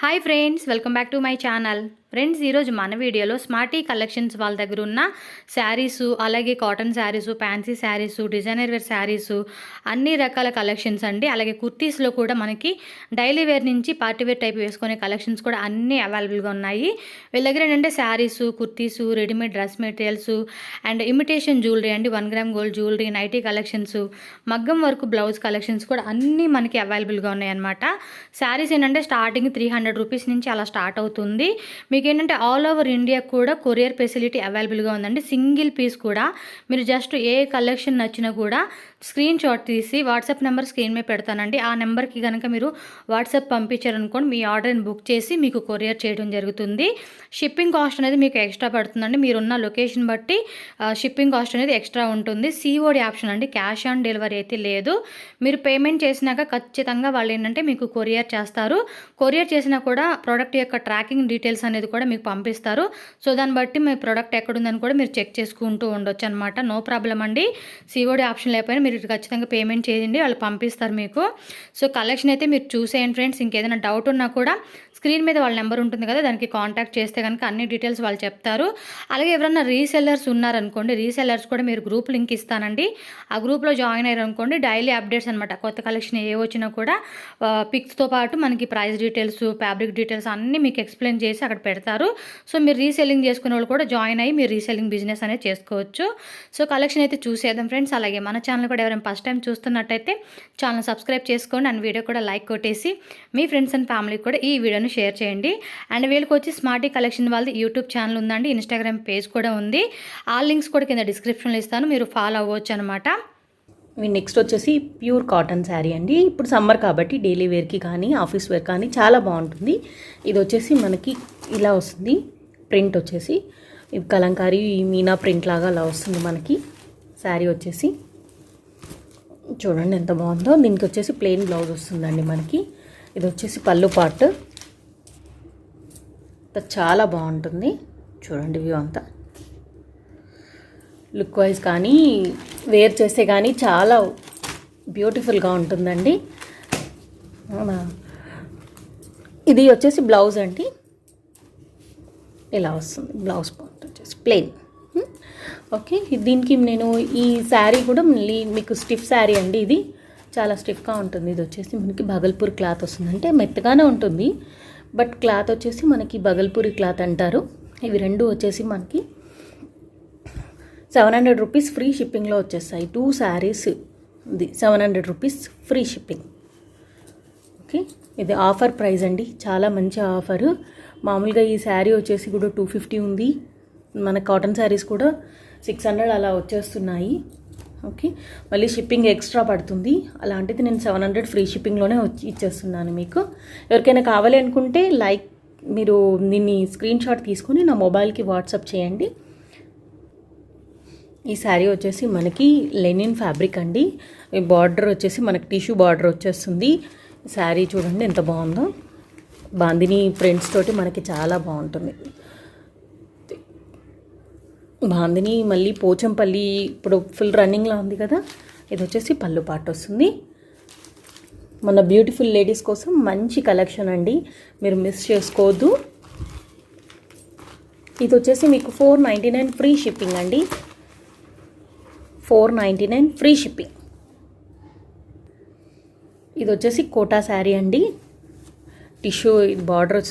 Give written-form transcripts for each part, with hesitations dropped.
Hi friends, welcome back to my channel. Friends, ఈరోజు మన వీడియోలో స్మార్టీ కలెక్షన్స్ వాళ్ళ దగ్గర ఉన్న శారీసు, అలాగే cotton saris, fancy saris, designer wear saris, అన్ని రకాల కలెక్షన్స్ అండి. అలాగే కుర్తీస్లో కూడా మనకి డైలీ వేర్ నుంచి పార్టీ వేర్ టైప్ వేసుకునే కలెక్షన్స్ కూడా అన్నీ అవైలబుల్గా ఉన్నాయి. వీళ్ళ దగ్గర ఏంటంటే saris, kurtis, readymade dress materials and imitation jewellery అండి, 1 gram gold jewellery, nighty collections, మగ్గం వర్క్ బ్లౌజ్ కలెక్షన్స్ కూడా అన్నీ మనకి అవైలబుల్గా ఉన్నాయన్నమాట. శారీస్ ఏంటంటే స్టార్టింగ్ 300 రూపీస్ నుంచి అలా స్టార్ట్ అవుతుంది. మీకు ఏంటంటే ఆల్ ఓవర్ ఇండియా కూడా కొరియర్ ఫెసిలిటీ అవైలబుల్గా ఉందండి. సింగిల్ పీస్ కూడా మీరు జస్ట్ ఏ కలెక్షన్ నచ్చినా కూడా స్క్రీన్ షాట్ తీసి వాట్సాప్ నెంబర్ స్క్రీన్ మీద పెడతానండి. ఆ నెంబర్కి కనుక మీరు వాట్సాప్ పంపించారనుకోండి, మీ ఆర్డర్ని బుక్ చేసి మీకు కొరియర్ చేయడం జరుగుతుంది. షిప్పింగ్ కాస్ట్ అనేది మీకు ఎక్స్ట్రా పడుతుందండి. మీరున్న లొకేషన్ బట్టి షిప్పింగ్ కాస్ట్ అనేది ఎక్స్ట్రా ఉంటుంది. సిఓడి ఆప్షన్ అండి, క్యాష్ ఆన్ డెలివరీ అయితే లేదు. మీరు పేమెంట్ చేసినాక ఖచ్చితంగా వాళ్ళు ఏంటంటే మీకు కొరియర్ చేస్తారు. కొరియర్ చేసినా కూడా ప్రోడక్ట్ యొక్క ట్రాకింగ్ డీటెయిల్స్ అనేది కూడా మీకు పంపిస్తారు. సో దాన్ని బట్టి మీ ప్రోడక్ట్ ఎక్కడుందని కూడా మీరు చెక్ చేసుకుంటూ ఉండొచ్చు అనమాట. నో ప్రాబ్లం అండి. సిఓడి ఆప్షన్ లేకపోయినా మీరు ఖచ్చితంగా పేమెంట్ చేయండి, వాళ్ళు పంపిస్తారు మీకు. సో కలెక్షన్ అయితే మీరు చూసేయండి ఫ్రెండ్స్. ఇంకేదైనా డౌట్ ఉన్నా కూడా స్క్రీన్ మీద వాళ్ళ నెంబర్ ఉంటుంది కదా, దానికి కాంటాక్ట్ చేస్తే కనుక అన్ని డీటెయిల్స్ వాళ్ళు చెప్తారు. అలాగే ఎవరైనా రీసెల్లర్స్ ఉన్నారనుకోండి, రీసెల్లర్స్ కూడా మీరు గ్రూప్ లింక్ ఇస్తానండి. ఆ గ్రూప్లో జాయిన్ అయ్యారనుకోండి, డైలీ అప్డేట్స్ అనమాట. కొత్త కలెక్షన్ ఏ వచ్చినా కూడా పిక్స్తో పాటు మనకి ప్రైస్ డీటెయిల్స్, ఫ్యాబ్రిక్ డీటెయిల్స్ అన్నీ మీకు ఎక్స్ప్లెయిన్ చేసి అక్కడ పెడతారు. సో మీరు రీసెల్లింగ్ చేసుకునే వాళ్ళు కూడా జాయిన్ అయ్యి మీరు రీసెల్లింగ్ బిజినెస్ అనేది చేసుకోవచ్చు. సో కలెక్షన్ అయితే చూసేద్దాం ఫ్రెండ్స్. అలాగే మన ఛానల్ కూడా ఎవరైనా ఫస్ట్ టైం చూస్తున్నట్టయితే ఛానల్ సబ్స్క్రైబ్ చేసుకోండి అండ్ వీడియో కూడా లైక్ కొట్టేసి మీ ఫ్రెండ్స్ అండ్ ఫ్యామిలీకి కూడా ఈ వీడియోని షేర్ చేయండి. అండ్ వీళ్ళకి వచ్చి స్మార్టీ కలెక్షన్ వాళ్ళది యూట్యూబ్ ఛానల్ ఉందండి, ఇన్స్టాగ్రామ్ పేజ్ కూడా ఉంది. ఆ లింక్స్ కూడా కింద డిస్క్రిప్షన్లో ఇస్తాను, మీరు ఫాలో అవ్వచ్చు అనమాట. నెక్స్ట్ వచ్చేసి ప్యూర్ కాటన్ శారీ అండి. ఇప్పుడు సమ్మర్ కాబట్టి డైలీ వేర్కి కానీ ఆఫీస్ వేర్ కానీ చాలా బాగుంటుంది. ఇది వచ్చేసి మనకి ఇలా వస్తుంది. ప్రింట్ వచ్చేసి ఇది కలంకారీ మీనా ప్రింట్ లాగా అలా వస్తుంది మనకి. శారీ వచ్చేసి చూడండి ఎంత బాగుందో. దీనికి వచ్చేసి ప్లెయిన్ బ్లౌజ్ వస్తుందండి మనకి. ఇది వచ్చేసి పళ్ళు పార్ట్. చాలా బాగుంటుంది చూడండి. వ్యూ అంతా లుక్ వైజ్ కానీ వేర్ చేస్తే కానీ చాలా బ్యూటిఫుల్గా ఉంటుందండి. ఇది వచ్చేసి బ్లౌజ్ అండి, ఇలా వస్తుంది. బ్లౌజ్ పార్ట్ వచ్చేసి ప్లెయిన్. ఓకే, దీనికి నేను ఈ శారీ కూడా మళ్ళీ మీకు స్టిఫ్ శారీ అండి. ఇది చాలా స్టిఫ్గా ఉంటుంది. ఇది వచ్చేసి మనకి బగల్పూర్ క్లాత్ వస్తుంది, అంటే మెత్తగానే ఉంటుంది బట్ క్లాత్ వచ్చేసి మనకి బగల్పూరి క్లాత్ అంటారు. ఇవి రెండు వచ్చేసి మనకి 700 రూపీస్ ఫ్రీ షిప్పింగ్లో వచ్చేస్తాయి. 2 శారీస్ ఇది 700 రూపీస్ ఫ్రీ షిప్పింగ్. ఓకే, ఇది ఆఫర్ ప్రైస్ అండి, చాలా మంచి ఆఫరు. మామూలుగా ఈ శారీ వచ్చేసి కూడా 250 ఉంది. మన కాటన్ శారీస్ కూడా 600 అలా వచ్చేస్తున్నాయి. ఓకే, మళ్ళీ షిప్పింగ్ ఎక్స్ట్రా పడుతుంది. అలాంటిది నేను 700 ఫ్రీ షిప్పింగ్లోనే ఇచ్చేస్తున్నాను మీకు. ఎవరికైనా కావాలి అనుకుంటే మీరు దీన్ని స్క్రీన్ షాట్ తీసుకొని నా మొబైల్కి వాట్సాప్ చేయండి. ఈ శారీ వచ్చేసి మనకి లెనిన్ ఫ్యాబ్రిక్ అండి. ఈ బార్డర్ వచ్చేసి మనకి టిష్యూ బార్డర్ వచ్చేస్తుంది. శారీ చూడండి ఎంత బాగుందో. బాందిని ప్రింట్స్ తోటి మనకి చాలా బాగుంటుంది. బాందిని మళ్ళీ పోచంపల్లి ఇప్పుడు ఫుల్ రన్నింగ్లో ఉంది కదా. ఇది వచ్చేసి పళ్ళు పాట వస్తుంది. మన బ్యూటిఫుల్ లేడీస్ కోసం మంచి కలెక్షన్ అండి, మీరు మిస్ చేసుకోవద్దు. ఇది వచ్చేసి మీకు 499 ఫ్రీ షిప్పింగ్ అండి. 499 ఫ్రీ షిప్పింగ్. ఇది వచ్చేసి కోటా శారీ అండి. టిష్యూ బార్డర్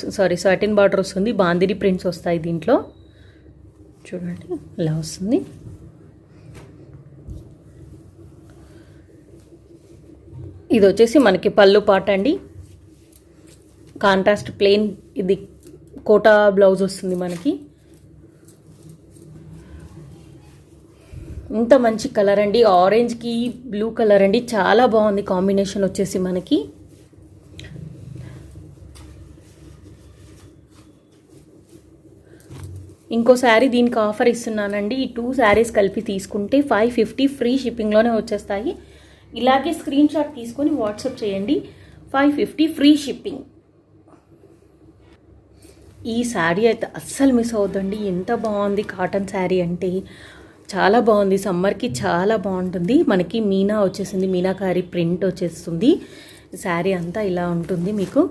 సాటిన్ బార్డర్ వస్తుంది. బాందిని ప్రింట్స్ వస్తాయి దీంట్లో. చూడండి ఇలా వస్తుంది. ఇది వచ్చేసి మనకి పళ్ళు పాట అండి. కాంట్రాస్ట్ ప్లెయిన్ ఇది కోటా బ్లౌజ్ వస్తుంది మనకి. ఇంత మంచి కలర్ అండి, ఆరెంజ్కి బ్లూ కలర్ అండి, చాలా బాగుంది కాంబినేషన్ వచ్చేసి మనకి. ఇంకో శారీ దీనికి ఆఫర్ ఇస్తున్నానండి. ఈ 2 శారీస్ కలిపి తీసుకుంటే 550 ఫ్రీ షిప్పింగ్లోనే వచ్చేస్తాయి. ఇలాగే స్క్రీన్ షాట్ తీసుకొని వాట్సాప్ చేయండి. 550 ఫ్రీ షిప్పింగ్. ఈ శారీ అయితే అస్సలు మిస్ అవ్వద్దండి, ఎంత బాగుంది. కాటన్ శారీ అంటే చాలా బాగుంది, సమ్మర్కి చాలా బాగుంటుంది. మనకి మీనా వచ్చేసింది, మీనాకారి ప్రింట్ వచ్చేస్తుంది. శారీ అంతా ఇలా ఉంటుంది మీకు.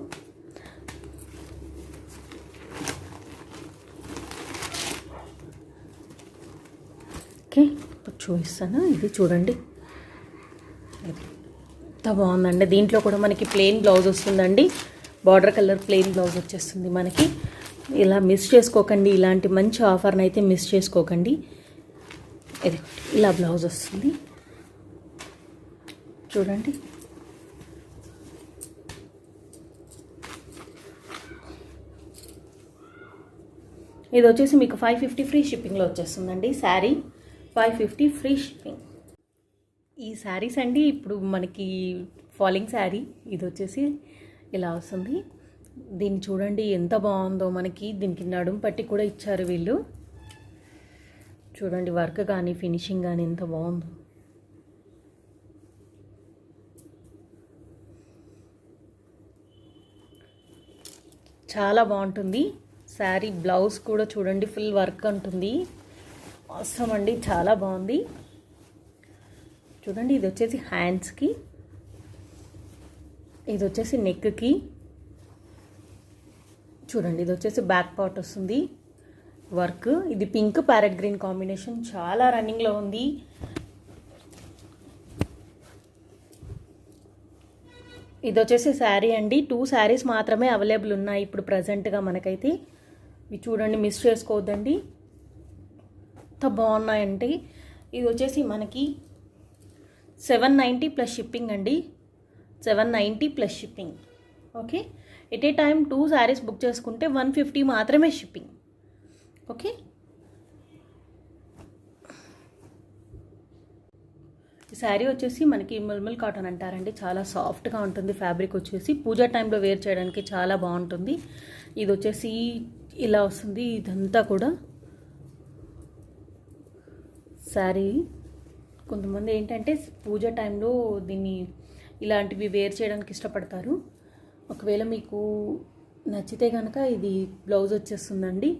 ఓకే, ఇప్పుడు చూపిస్తాను. ఇది చూడండి, ఎంత బాగుందండి. దీంట్లో కూడా మనకి ప్లెయిన్ బ్లౌజ్ వస్తుందండి. బార్డర్ కలర్ ప్లెయిన్ బ్లౌజ్ వచ్చేస్తుంది మనకి. ఇలా మిస్ చేసుకోకండి, ఇలాంటి మంచి ఆఫర్ని అయితే మిస్ చేసుకోకండి. ఇది ఇలా బ్లౌజ్ వస్తుంది చూడండి. ఇది వచ్చేసి మీకు 550 ఫ్రీ షిప్పింగ్లో వచ్చేస్తుందండి. Sari 550 free shipping. ఈ శారీస్ అండి ఇప్పుడు మనకి ఫాలింగ్ శారీ ఇది వచ్చేసి ఇలా వస్తుంది. దీన్ని చూడండి ఎంత బాగుందో. మనకి దీనికి నడుము పట్టి కూడా ఇచ్చారు వీళ్ళు. చూడండి వర్క్ కానీ ఫినిషింగ్ కానీ ఎంత బాగుందో. చాలా బాగుంటుంది శారీ. బ్లౌజ్ కూడా చూడండి ఫుల్ వర్క్ ఉంటుంది. అవసరం అండి, చాలా బాగుంది. చూడండి ఇది వచ్చేసి హ్యాండ్స్కి, ఇది వచ్చేసి నెక్కి. చూడండి ఇది వచ్చేసి బ్యాక్ పార్ట్ వస్తుంది వర్క్. ఇది పింక్ ప్యారెట్ గ్రీన్ కాంబినేషన్ చాలా రన్నింగ్లో ఉంది. ఇది వచ్చేసి శారీ అండి. 2 శారీస్ మాత్రమే అవైలబుల్ ఉన్నాయి ఇప్పుడు ప్రజెంట్గా మనకైతే. ఇవి చూడండి, మిస్ చేసుకోవద్దండి, ఎంత బాగున్నాయండి. ఇది వచ్చేసి మనకి 790 ప్లస్ షిప్పింగ్ అండి. 790 plus shipping. Okay, at a time 2 saris book చేసుకుంటే 150 మాత్రమే షిప్పింగ్. ఓకే, ఈ శారీ వచ్చేసి మనకి మల్మల్ కాటన్ అంటారండి. చాలా సాఫ్ట్గా ఉంటుంది ఫ్యాబ్రిక్ వచ్చేసి. పూజా టైంలో వేర్ చేయడానికి చాలా బాగుంటుంది. ఇది వచ్చేసి ఇలా వస్తుంది. ఇదంతా కూడా శారీ. కొంతమంది ఏంటంటే పూజ టైంలో దీన్ని ఇలాంటివి వేర్ చేయడానికి ఇష్టపడతారు. ఒకవేళ మీకు నచ్చితే కనుక ఇది బ్లౌజ్ వచ్చేస్తుందండి.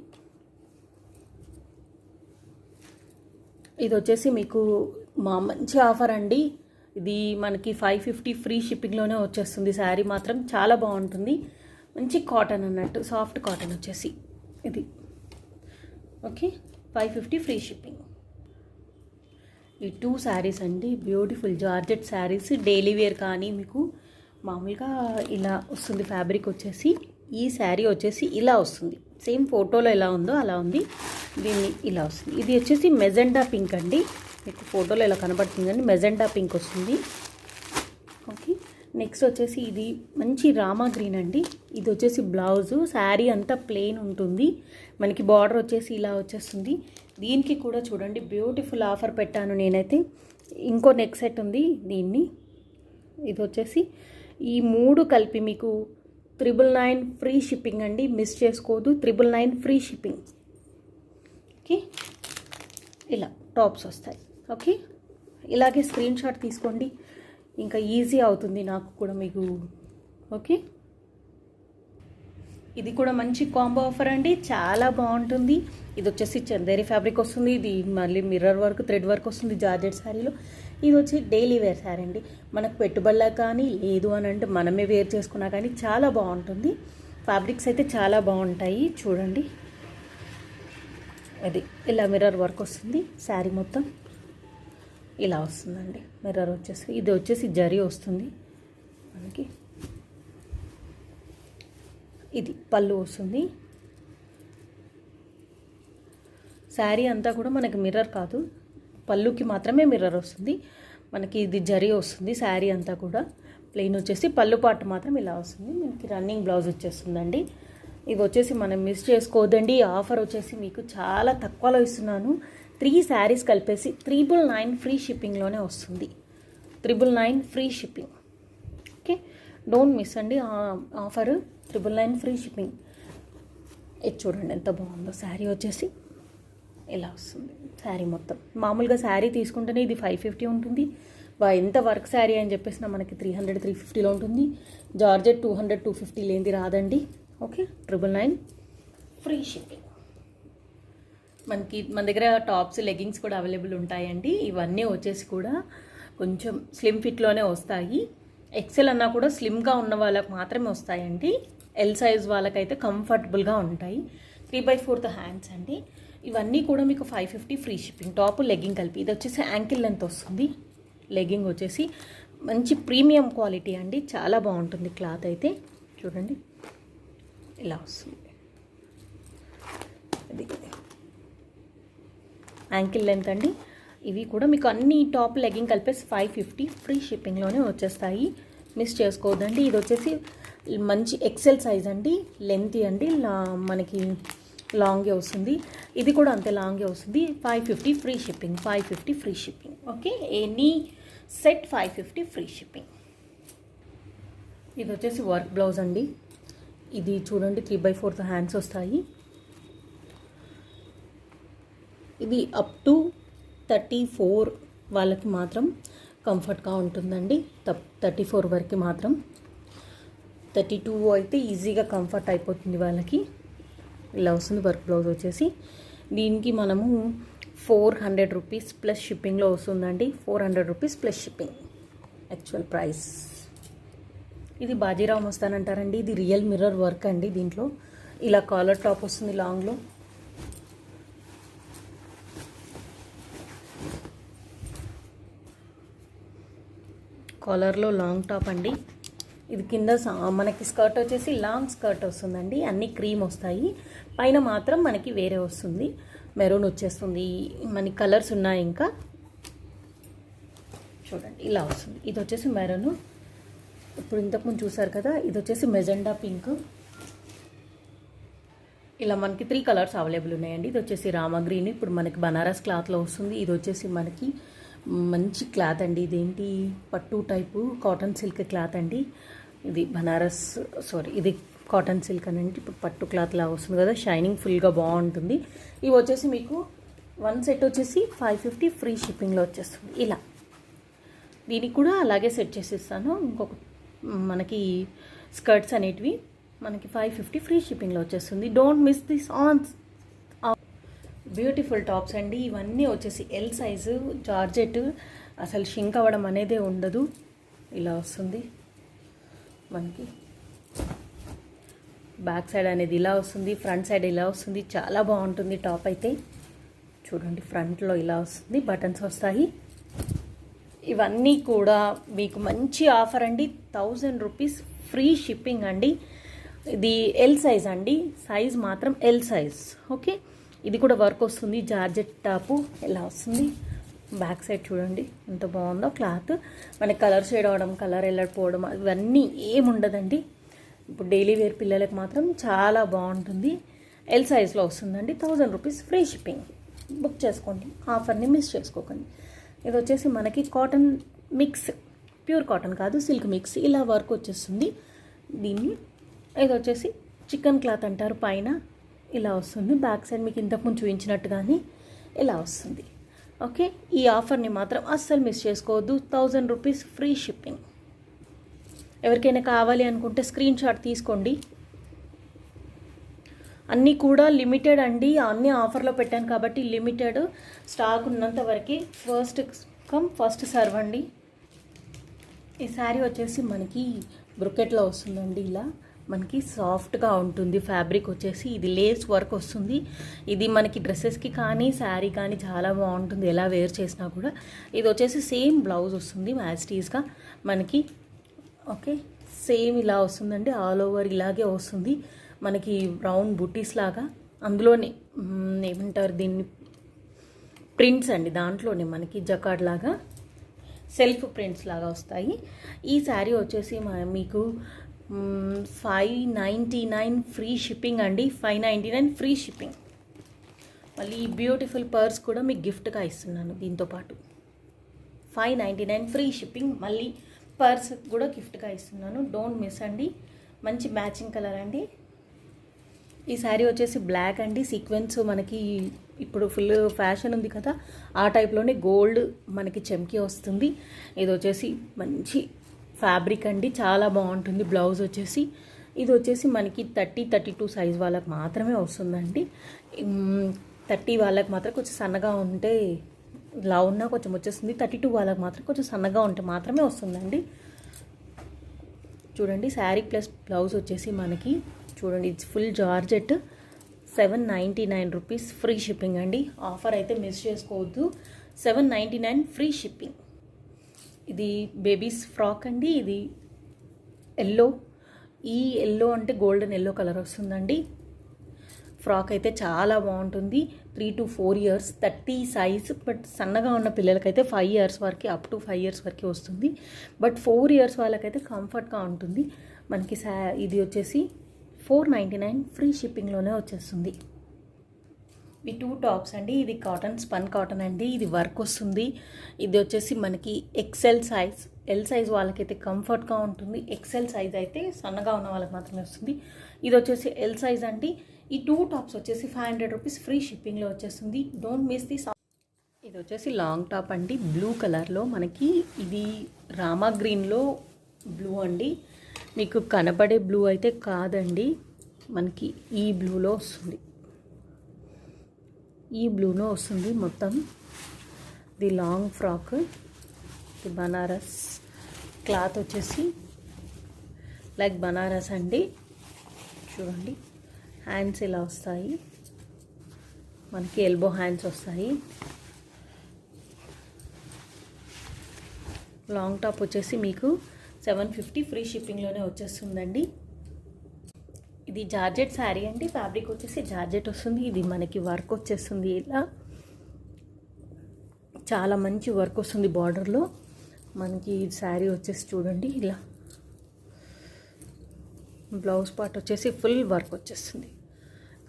ఇది వచ్చేసి మీకు మంచి ఆఫర్ అండి. ఇది మనకి 550 ఫ్రీ షిప్పింగ్లోనే వచ్చేస్తుంది. శారీ మాత్రం చాలా బాగుంటుంది. మంచి కాటన్ అన్నట్టు, సాఫ్ట్ కాటన్ వచ్చేసి ఇది. Okay, 550 free shipping. ఈ 2 శారీస్ అండి, beautiful georgette saris. Daily wear కానీ మీకు మామూలుగా ఇలా వస్తుంది ఫ్యాబ్రిక్ వచ్చేసి. ఈ శారీ వచ్చేసి ఇలా వస్తుంది. సేమ్ ఫోటోలో ఎలా ఉందో అలా ఉంది. దీన్ని ఇలా వస్తుంది. ఇది వచ్చేసి మెజెండా పింక్ అండి. మీకు ఫోటోలో ఇలా కనబడుతుంది అండి, మెజెండా పింక్ వస్తుంది. ఓకే, నెక్స్ట్ వచ్చేసి ఇది మంచి రామా గ్రీన్ అండి. ఇది వచ్చేసి బ్లౌజు. శారీ అంతా ప్లెయిన్ ఉంటుంది. మనకి బార్డర్ వచ్చేసి ఇలా వచ్చేస్తుంది. దీనికి కూడా చూడండి బ్యూటిఫుల్ ఆఫర్ పెట్టాను నేనైతే. ఇంకో నెక్ సెట్ ఉంది దీన్ని. ఇది వచ్చేసి ఈ 3 కలిపి మీకు 999 ఫ్రీ షిప్పింగ్ అండి. మిస్ చేసుకోదు, 999 ఫ్రీ షిప్పింగ్. ఓకే, ఇలా టాప్స్ వస్తాయి. ఓకే, ఇలాగే స్క్రీన్ షాట్ తీసుకోండి, ఇంకా ఈజీ అవుతుంది నాకు కూడా మీకు. ఓకే, ఇది కూడా మంచి కాంబో ఆఫర్ అండి, చాలా బాగుంటుంది. ఇది వచ్చేసి చందేరి ఫ్యాబ్రిక్ వస్తుంది. ఇది మళ్ళీ మిర్రర్ వర్క్, థ్రెడ్ వర్క్ వస్తుంది జార్జెట్ శారీలో. ఇది వచ్చి డైలీ వేర్ శారీ అండి. మనకు పెట్టుబడిలా కానీ లేదు అని అంటే మనమే వేర్ చేసుకున్నా కానీ చాలా బాగుంటుంది. ఫ్యాబ్రిక్స్ అయితే చాలా బాగుంటాయి. చూడండి అది ఇలా మిర్రర్ వర్క్ వస్తుంది. శారీ మొత్తం ఇలా వస్తుందండి. మిర్రర్ వచ్చేసి ఇది వచ్చేసి జరీ వస్తుంది మనకి. ఇది పళ్ళు వస్తుంది. శారీ అంతా కూడా మనకి మిర్రర్ కాదు, పళ్ళుకి మాత్రమే మిర్రర్ వస్తుంది మనకి. ఇది జరీ వస్తుంది. శారీ అంతా కూడా ప్లెయిన్ వచ్చేసి పళ్ళు పాటు మాత్రం ఇలా వస్తుంది. మనకి రన్నింగ్ బ్లౌజ్ వచ్చేస్తుందండి. ఇవి వచ్చేసి మనం మిస్ చేసుకోవద్దండి. ఈ ఆఫర్ వచ్చేసి మీకు చాలా తక్కువలో ఇస్తున్నాను. 3 శారీస్ కలిపేసి 999 ఫ్రీ షిప్పింగ్లోనే వస్తుంది. 999 free shipping. Okay, don't miss అండి ఆఫర్. 999 free shipping. ఇది చూడండి ఎంత బాగుందో. శారీ వచ్చేసి ఇలా వస్తుంది. శారీ మొత్తం మామూలుగా శారీ తీసుకుంటేనే ఇది 550 ఉంటుంది. ఎంత వర్క్ శారీ అని చెప్పేసిన మనకి 300, 350లో ఉంటుంది. జార్జెట్ 200, 250 లేనిది రాదండి. Okay, 999 free shipping. మన దగ్గర టాప్స్, లెగ్గింగ్స్ కూడా అవైలబుల్ ఉంటాయండి. ఇవన్నీ వచ్చేసి కూడా కొంచెం స్లిమ్ ఫిట్లోనే వస్తాయి. ఎక్సెల్ అన్నా కూడా స్లిమ్గా ఉన్న వాళ్ళకి మాత్రమే వస్తాయండి. ఎల్ సైజ్ వాళ్ళకైతే కంఫర్టబుల్గా ఉంటాయి. 3/4 హ్యాండ్స్ అండి. ఇవన్నీ కూడా మీకు 550 ఫ్రీ షిప్పింగ్. టాప్ లెగ్గింగ్ కలిపి. ఇది వచ్చేసి యాంకిల్ లెంత్ వస్తుంది. లెగ్గింగ్ వచ్చేసి మంచి ప్రీమియం క్వాలిటీ అండి, చాలా బాగుంటుంది క్లాత్ అయితే. చూడండి ఇలా వస్తుంది. ఇది యాంకిల్ లెంత్ అండి. ఇవి కూడా మీకు అన్ని టాప్ లెగ్గింగ్ కలిపేసి 550 ఫ్రీ షిప్పింగ్లోనే వచ్చేస్తాయి. మిస్ చేసుకోవద్దండి. ఇది వచ్చేసి మంచి ఎక్సెల్ సైజ్ అండి, లెంత్ అండి, మనకి లాంగే వస్తుంది. ఇది కూడా అంతే లాంగే వస్తుంది. 550 free shipping. 550 free shipping. Okay, any set 550 free shipping. ఇది వచ్చేసి వర్క్ బ్లౌజ్ అండి. ఇది చూడండి 3/4 హ్యాండ్స్ వస్తాయి. ఇది అప్ టు 34 వాళ్ళకి మాత్రం కంఫర్ట్గా ఉంటుందండి. 34 వరకు మాత్రం. 32 అయితే ఈజీగా కంఫర్ట్ అయిపోతుంది వాళ్ళకి. ఇలా వస్తుంది వర్క్ బ్లౌజ్ వచ్చేసి. దీనికి మనము 400 రూపీస్ ప్లస్ షిప్పింగ్లో వస్తుందండి. 400 rupees plus shipping actual price. ఇది బాజీరావు మస్తానంటారండి. ఇది రియల్ మిర్రర్ వర్క్ అండి. దీంట్లో ఇలా కాలర్ టాప్ వస్తుంది లాంగ్లో. కాలర్లో లాంగ్ టాప్ అండి. ఇది కింద మనకి స్కర్ట్ వచ్చేసి లాంగ్ స్కర్ట్ వస్తుందండి. అన్ని క్రీమ్ వస్తాయి. పైన మాత్రం మనకి వేరే వస్తుంది, మెరూన్ వచ్చేస్తుంది. మనకి కలర్స్ ఉన్నాయి. ఇంకా చూడండి ఇలా వస్తుంది. ఇది వచ్చేసి మెరూన్. ఇప్పుడు ఇంతకుముందు చూసారు కదా, ఇది వచ్చేసి మెజెండా పింక్. ఇలా మనకి 3 కలర్స్ అవైలబుల్ ఉన్నాయండి. ఇది వచ్చేసి రామా గ్రీన్. ఇప్పుడు మనకి బనారస్ క్లాత్లో వస్తుంది. ఇది వచ్చేసి మనకి మంచి క్లాత్ అండి. ఇదేంటి పట్టు టైపు కాటన్ సిల్క్ క్లాత్ అండి. ఇది బనారస్ ఇది కాటన్ సిల్క్ అనండి. ఇప్పుడు పట్టు క్లాత్ లాగా వస్తుంది కదా, షైనింగ్ ఫుల్గా బాగుంటుంది. ఇవి వచ్చేసి మీకు 1 సెట్ వచ్చేసి 550 ఫ్రీ షిప్పింగ్లో వచ్చేస్తుంది. ఇలా దీనికి కూడా అలాగే సెట్ చేసి ఇస్తాను. ఇంకొక మనకి స్కర్ట్స్ అనేటివి మనకి 550 ఫ్రీ షిప్పింగ్లో వచ్చేస్తుంది. Don't miss this on. Beautiful tops అండి. ఇవన్నీ వచ్చేసి ఎల్ సైజు జార్జెట్. అసలు షింక్ అవ్వడం అనేదే ఉండదు. ఇలా వస్తుంది మనకి. బ్యాక్ సైడ్ అనేది ఇలా వస్తుంది, ఫ్రంట్ సైడ్ ఇలా వస్తుంది. చాలా బాగుంటుంది టాప్ అయితే. చూడండి ఫ్రంట్లో ఇలా వస్తుంది, బటన్స్ వస్తాయి. ఇవన్నీ కూడా మీకు మంచి ఆఫర్ అండి. 1000 రూపీస్ ఫ్రీ షిప్పింగ్ అండి. ఇది ఎల్ సైజ్ అండి. సైజ్ మాత్రం ఎల్ సైజ్. ఓకే, ఇది కూడా వర్క్ వస్తుంది. జార్జెట్ టాపు ఎలా వస్తుంది. బ్యాక్ సైడ్ చూడండి ఎంత బాగుందో క్లాత్. మనకి కలర్ షేడ్ అవ్వడం, కలర్ వెళ్ళకపోవడం ఇవన్నీ ఏముండదండి. ఇప్పుడు డైలీ వేర్ పిల్లలకు మాత్రం చాలా బాగుంటుంది. ఎల్ సైజ్లో వస్తుందండి. 1000 రూపీస్ ఫ్రీ షిప్పింగ్. బుక్ చేసుకోండి, ఆఫర్ని మిస్ చేసుకోకండి. ఇది వచ్చేసి మనకి కాటన్ మిక్స్, ప్యూర్ కాటన్ కాదు, సిల్క్ మిక్స్. ఇలా వర్క్ వచ్చేస్తుంది దీన్ని. ఇది వచ్చేసి చికెన్ క్లాత్ అంటారు. పైన ఇలా వస్తుంది. బ్యాక్ సైడ్ మీకు ఇంతకుముందు చూపించినట్టుగానే ఇలా వస్తుంది. ఓకే, ఈ ఆఫర్ని మాత్రం అస్సలు మిస్ చేసుకోవద్దు. 1000 రూపీస్ ఫ్రీ షిప్పింగ్. ఎవరికైనా కావాలి అనుకుంటే స్క్రీన్ షాట్ తీసుకోండి. అన్నీ కూడా లిమిటెడ్ అండి. అన్నీ ఆఫర్లో పెట్టాను కాబట్టి లిమిటెడ్. స్టాక్ ఉన్నంత వరకు ఫస్ట్ కమ్ ఫస్ట్ సర్వ్ అండి. ఈ శారీ వచ్చేసి మనకి బ్రొకెట్లో వస్తుందండి. ఇలా మనకి సాఫ్ట్గా ఉంటుంది. ఫ్యాబ్రిక్ వచ్చేసి ఇది లేస్ వర్క్ వస్తుంది. ఇది మనకి డ్రెస్సెస్కి కానీ శారీ కానీ చాలా బాగుంటుంది, ఎలా వేర్ చేసినా కూడా. ఇది వచ్చేసి సేమ్ బ్లౌజ్ వస్తుంది మ్యాచ్టీస్గా మనకి. ఓకే, సేమ్ ఇలా వస్తుందండి. ఆల్ ఓవర్ ఇలాగే వస్తుంది మనకి. రౌండ్ బుటీస్ లాగా అందులోనే ఏమంటారు దీన్ని, ప్రింట్స్ అండి. దాంట్లోనే మనకి జకాడ్ లాగా సెల్ఫ్ ప్రింట్స్ లాగా వస్తాయి. ఈ శారీ వచ్చేసి మీకు 599 ఫ్రీ షిప్పింగ్ అండి. 599 ఫ్రీ షిప్పింగ్. మళ్ళీ ఈ బ్యూటిఫుల్ పర్స్ కూడా మీకు గిఫ్ట్గా ఇస్తున్నాను దీంతోపాటు. 599 ఫ్రీ షిప్పింగ్. మళ్ళీ పర్స్ కూడా గిఫ్ట్గా ఇస్తున్నాను. డోంట్ మిస్ అండి. మంచి మ్యాచింగ్ కలర్ అండి. ఈ శారీ వచ్చేసి బ్లాక్ అండి. సీక్వెన్స్ మనకి ఇప్పుడు ఫుల్ ఫ్యాషన్ ఉంది కదా, ఆ టైప్లోనే గోల్డ్ మనకి చెమ్కి వస్తుంది. ఇది వచ్చేసి మంచి ఫ్యాబ్రిక్ అండి, చాలా బాగుంటుంది. బ్లౌజ్ వచ్చేసి ఇది వచ్చేసి మనకి 30-32 సైజ్ వాళ్ళకి మాత్రమే వస్తుందండి. 30 వాళ్ళకి మాత్రం కొంచెం సన్నగా ఉంటే ఇలా ఉన్నా కొంచెం వచ్చేస్తుంది. 32 వాళ్ళకి మాత్రం కొంచెం సన్నగా ఉంటే మాత్రమే వస్తుందండి. చూడండి శారీ ప్లస్ బ్లౌజ్ వచ్చేసి మనకి చూడండి, it's full georgette 799 rupees free shipping అండి. ఆఫర్ అయితే మిస్ చేసుకోవద్దు. 799 ఫ్రీ షిప్పింగ్. ఇది బేబీస్ ఫ్రాక్ అండి. ఇది ఎల్లో, ఈ ఎల్లో అంటే గోల్డెన్ ఎల్లో కలర్ వస్తుందండి. ఫ్రాక్ అయితే చాలా బాగుంటుంది. 3 to 4 years 30 సైజ్. బట్ సన్నగా ఉన్న పిల్లలకైతే 5 years వరకు, అప్ టు 5 years వరకు వస్తుంది. బట్ 4 years వాళ్ళకైతే కంఫర్ట్గా ఉంటుంది. మనకి ఇది వచ్చేసి 499 ఫ్రీ షిప్పింగ్లోనే వచ్చేస్తుంది. ఈ 2 టాప్స్ అండి. ఇది కాటన్, స్పన్ కాటన్ అండి. ఇది వర్క్ వస్తుంది. ఇది వచ్చేసి మనకి ఎక్సెల్ సైజ్. ఎల్ సైజ్ వాళ్ళకైతే కంఫర్ట్గా ఉంటుంది. ఎక్సెల్ సైజ్ అయితే సన్నగా ఉన్న వాళ్ళకి మాత్రమే వస్తుంది. ఇది వచ్చేసి ఎల్ సైజ్ అండి. ఈ 2 టాప్స్ వచ్చేసి 500 రూపీస్ ఫ్రీ షిప్పింగ్లో వచ్చేస్తుంది. Don't miss this. ఇది వచ్చేసి లాంగ్ టాప్ అండి, బ్లూ కలర్లో. మనకి ఇది రామా గ్రీన్లో బ్లూ అండి. మీకు కనపడే బ్లూ అయితే కాదండి, మనకి ఈ బ్లూలో వస్తుంది. ఈ బ్లూలో వస్తుంది మొత్తం. ఇది లాంగ్ ఫ్రాక్. ఇది బనారస్ క్లాత్ వచ్చేసి లైక్ బనారస్ అండి. చూడండి, హ్యాండ్స్ ఇలా వస్తాయి, మనకి ఎల్బో హ్యాండ్స్ వస్తాయి. లాంగ్ టాప్ వచ్చేసి మీకు 750 ఫ్రీ షిప్పింగ్లోనే వచ్చేస్తుందండి. ఇది జార్జెట్ శారీ అండి. ఫ్యాబ్రిక్ వచ్చేసి జార్జెట్ వస్తుంది. ఇది మనకి వర్క్ వచ్చేస్తుంది. ఇలా చాలా మంచి వర్క్ వస్తుంది బార్డర్లో. మనకి ఈ శారీ వచ్చేసి చూడండి ఇలా. బ్లౌజ్ పార్ట్ వచ్చేసి ఫుల్ వర్క్ వచ్చేస్తుంది.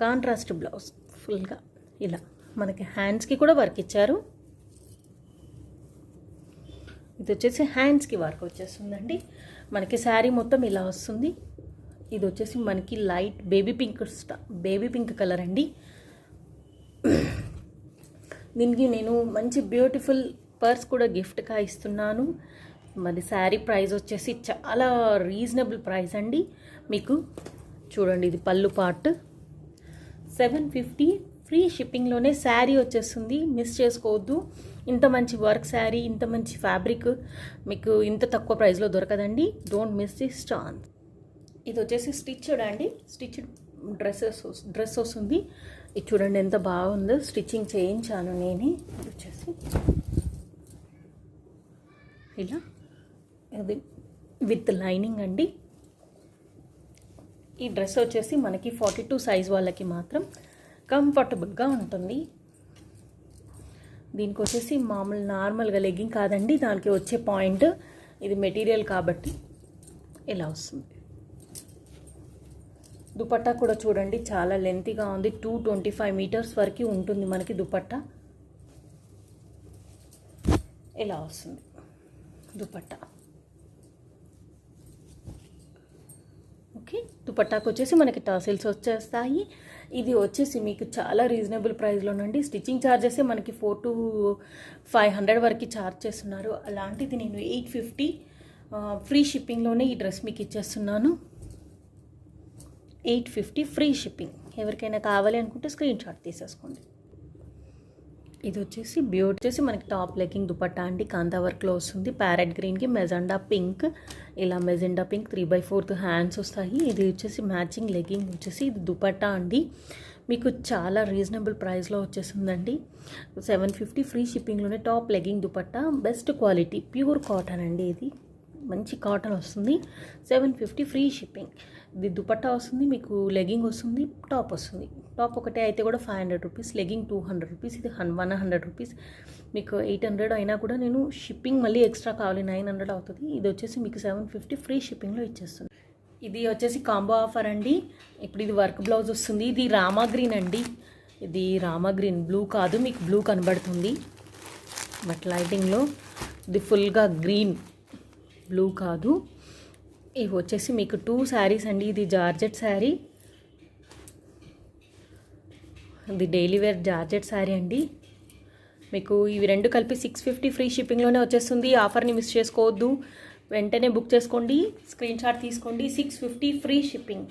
కాంట్రాస్ట్ బ్లౌజ్ ఫుల్గా ఇలా. మనకి హ్యాండ్స్కి కూడా వర్క్ ఇచ్చారు. ఇది వచ్చేసి హ్యాండ్స్కి వర్క్ వచ్చేస్తుందండి. మనకి శారీ మొత్తం ఇలా వస్తుంది. ఇది వచ్చేసి మనకి లైట్ బేబీ పింక్ కలర్ అండి. దీనికి నేను మంచి బ్యూటిఫుల్ పర్స్ కూడా గిఫ్ట్గా ఇస్తున్నాను. మరి శారీ ప్రైస్ వచ్చేసి చాలా రీజనబుల్ ప్రైస్ అండి. మీకు చూడండి, ఇది పళ్ళు పార్ట్. 750 ఫ్రీ షిప్పింగ్లోనే శారీ వచ్చేస్తుంది. మిస్ చేసుకోవద్దు. ఇంత మంచి వర్క్ శారీ, ఇంత మంచి ఫ్యాబ్రిక్ మీకు ఇంత తక్కువ ప్రైస్లో దొరకదండి. Don't miss this chance. ఇది వచ్చేసి స్టిచ్డ్ అండి. స్టిచ్డ్ డ్రెస్ వస్తుంది. ఇది చూడండి ఎంత బాగుందో. స్టిచ్చింగ్ చేయించాను నేనే. ఇది వచ్చేసి ఇలా, ఇది విత్ లైనింగ్ అండి. ఈ డ్రెస్ వచ్చేసి మనకి 42 సైజ్ వాళ్ళకి మాత్రం కంఫర్టబుల్గా ఉంటుంది. దీనికి వచ్చేసి నార్మల్గా లెగ్గింగ్ కాదండి, దానికి వచ్చే పాయింట్ ఇది మెటీరియల్ కాబట్టి ఇలా వస్తుంది. దుపట్టా కూడా చూడండి చాలా లెంతీగా ఉంది. 225 మీటర్స్ వరకు ఉంటుంది మనకి దుపట్టా. ఇలా వస్తుంది దుపట్టా. ఓకే, దుపట్టాకు వచ్చేసి మనకి టాసిల్స్ వచ్చేస్తాయి. ఇది వచ్చేసి మీకు చాలా రీజనబుల్ ప్రైస్లోనండి. స్టిచ్చింగ్ ఛార్జెస్ మనకి 400 to 500 వరకు ఛార్జ్ చేస్తున్నారు. అలాంటిది నేను 850 ఫ్రీ షిప్పింగ్లోనే ఈ డ్రెస్ మీకు ఇచ్చేస్తున్నాను. 850 ఫ్రీ షిప్పింగ్. ఎవరికైనా కావాలి అనుకుంటే స్క్రీన్ షాట్ తీసేసుకోండి. ఇది వచ్చేసి మనకి టాప్ లెగ్గింగ్ దుపట్టా అండి. కాంతా వర్క్లో వస్తుంది. ప్యారెట్ గ్రీన్కి మెజెండా పింక్, ఇలా మెజెండా పింక్ 3/4 హ్యాండ్స్ వస్తాయి. ఇది వచ్చేసి మ్యాచింగ్ లెగ్గింగ్ వచ్చేసి ఇది దుపట్టా అండి. మీకు చాలా రీజనబుల్ ప్రైస్లో వచ్చేస్తుందండి. 750 ఫ్రీ షిప్పింగ్లోనే top legging dupatta. Best quality pure cotton అండి. ఇది మంచి కాటన్ వస్తుంది. 750 ఫ్రీ షిప్పింగ్. ఇది దుపట్టా వస్తుంది, మీకు లెగ్గింగ్ వస్తుంది, టాప్ వస్తుంది. టాప్ ఒకటే అయితే కూడా 500 రూపీస్, లెగ్గింగ్ 200 రూపీస్, ఇది 100 రూపీస్. మీకు 800 అయినా కూడా నేను షిప్పింగ్ మళ్ళీ ఎక్స్ట్రా కావాలి 900 అవుతుంది. ఇది వచ్చేసి మీకు 750 ఫ్రీ షిప్పింగ్లో ఇచ్చేస్తుంది. ఇది వచ్చేసి కాంబో ఆఫర్ అండి. ఇప్పుడు ఇది వర్క్ బ్లౌజ్ వస్తుంది. ఇది రామా గ్రీన్ అండి. ఇది రామా గ్రీన్, బ్లూ కాదు, మీకు బ్లూ కనబడుతుంది బట్ లైటింగ్లో. ఇది ఫుల్గా గ్రీన్, బ్లూ కాదు. ఇవి వచ్చేసి మీకు 2 శారీస్ అండి. ఇది జార్జెట్ శారీ, ఇది డైలీ వేర్ జార్జెట్ శారీ అండి. మీకు ఇవి రెండు కలిపి 650 ఫ్రీ షిప్పింగ్లోనే వచ్చేస్తుంది. ఆఫర్ని మిస్ చేసుకోవద్దు. వెంటనే బుక్ చేసుకోండి, స్క్రీన్ షాట్ తీసుకోండి. 650 ఫ్రీ షిప్పింగ్.